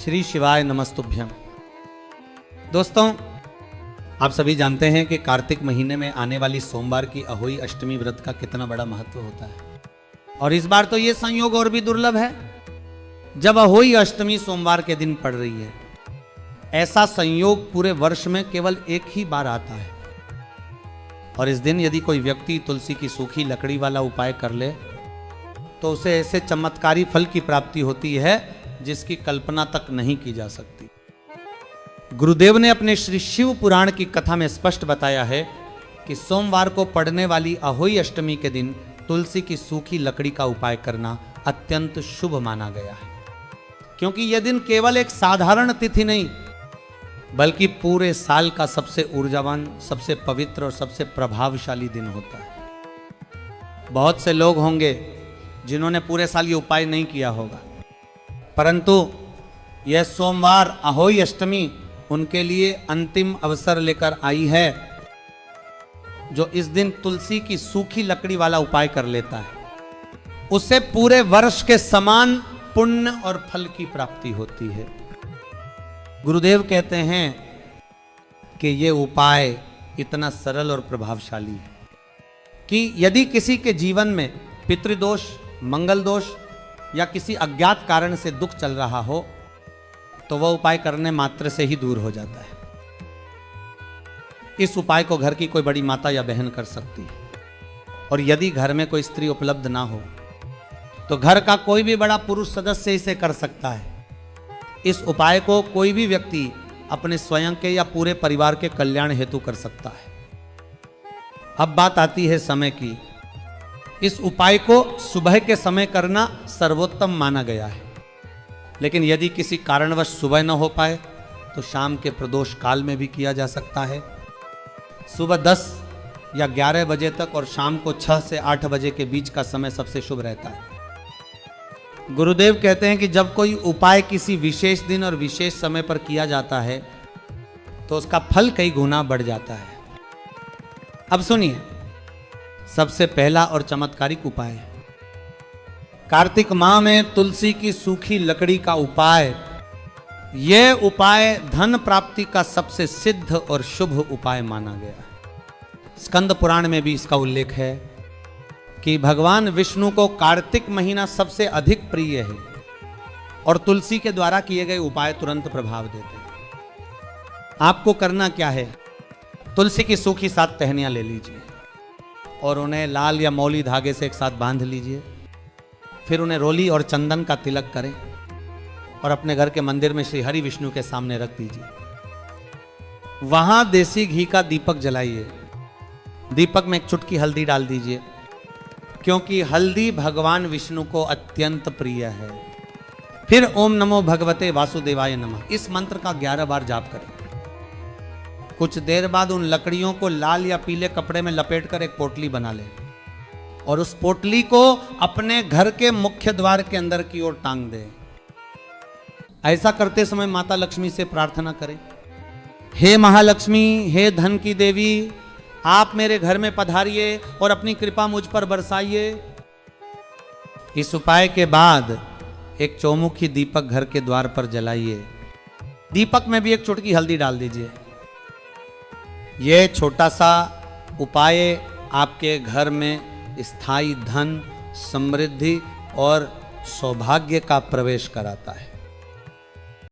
श्री शिवाय नमस्तुभ्यम। दोस्तों, आप सभी जानते हैं कि कार्तिक महीने में आने वाली सोमवार की अहोई अष्टमी व्रत का कितना बड़ा महत्व होता है। और इस बार तो ये संयोग और भी दुर्लभ है जब अहोई अष्टमी सोमवार के दिन पड़ रही है। ऐसा संयोग पूरे वर्ष में केवल एक ही बार आता है। और इस दिन यदि कोई व्यक्ति तुलसी की सूखी लकड़ी वाला उपाय कर ले तो उसे ऐसे चमत्कारी फल की प्राप्ति होती है जिसकी कल्पना तक नहीं की जा सकती। गुरुदेव ने अपने श्री शिव पुराण की कथा में स्पष्ट बताया है कि सोमवार को पड़ने वाली अहोई अष्टमी के दिन तुलसी की सूखी लकड़ी का उपाय करना अत्यंत शुभ माना गया है, क्योंकि यह दिन केवल एक साधारण तिथि नहीं बल्कि पूरे साल का सबसे ऊर्जावान, सबसे पवित्र और सबसे प्रभावशाली दिन होता है। बहुत से लोग होंगे जिन्होंने पूरे साल ये उपाय नहीं किया होगा, परंतु यह सोमवार अहोई अष्टमी उनके लिए अंतिम अवसर लेकर आई है, जो इस दिन तुलसी की सूखी लकड़ी वाला उपाय कर लेता है उसे पूरे वर्ष के समान पुण्य और फल की प्राप्ति होती है। गुरुदेव कहते हैं कि यह उपाय इतना सरल और प्रभावशाली है कि यदि किसी के जीवन में पितृदोष, मंगल दोष या किसी अज्ञात कारण से दुख चल रहा हो तो वह उपाय करने मात्र से ही दूर हो जाता है। इस उपाय को घर की कोई बड़ी माता या बहन कर सकती है। और यदि घर में कोई स्त्री उपलब्ध ना हो तो घर का कोई भी बड़ा पुरुष सदस्य इसे कर सकता है। इस उपाय को कोई भी व्यक्ति अपने स्वयं के या पूरे परिवार के कल्याण हेतु कर सकता है। अब बात आती है समय की। इस उपाय को सुबह के समय करना सर्वोत्तम माना गया है, लेकिन यदि किसी कारणवश सुबह न हो पाए तो शाम के प्रदोष काल में भी किया जा सकता है। सुबह 10 या 11 बजे तक और शाम को 6 से 8 बजे के बीच का समय सबसे शुभ रहता है। गुरुदेव कहते हैं कि जब कोई उपाय किसी विशेष दिन और विशेष समय पर किया जाता है तो उसका फल कई गुना बढ़ जाता है। अब सुनिए, सबसे पहला और चमत्कारिक उपाय है कार्तिक माह में तुलसी की सूखी लकड़ी का उपाय। यह उपाय धन प्राप्ति का सबसे सिद्ध और शुभ उपाय माना गया है। स्कंद पुराण में भी इसका उल्लेख है कि भगवान विष्णु को कार्तिक महीना सबसे अधिक प्रिय है और तुलसी के द्वारा किए गए उपाय तुरंत प्रभाव देते हैं। आपको करना क्या है, तुलसी की सूखी 7 टहनियां ले लीजिए और उन्हें लाल या मौली धागे से एक साथ बांध लीजिए। फिर उन्हें रोली और चंदन का तिलक करें और अपने घर के मंदिर में श्री हरि विष्णु के सामने रख दीजिए। वहां देसी घी का दीपक जलाइए। दीपक में एक चुटकी हल्दी डाल दीजिए, क्योंकि हल्दी भगवान विष्णु को अत्यंत प्रिय है। फिर ओम नमो भगवते वासुदेवाय नमः इस मंत्र का 11 बार जाप करें। कुछ देर बाद उन लकड़ियों को लाल या पीले कपड़े में लपेटकर एक पोटली बना लें और उस पोटली को अपने घर के मुख्य द्वार के अंदर की ओर टांग दें। ऐसा करते समय माता लक्ष्मी से प्रार्थना करें, हे महालक्ष्मी, हे धन की देवी, आप मेरे घर में पधारिए और अपनी कृपा मुझ पर बरसाइए। इस उपाय के बाद एक चौमुखी दीपक घर के द्वार पर जलाइए। दीपक में भी एक चुटकी हल्दी डाल दीजिए। यह छोटा सा उपाय आपके घर में स्थायी धन, समृद्धि और सौभाग्य का प्रवेश कराता है।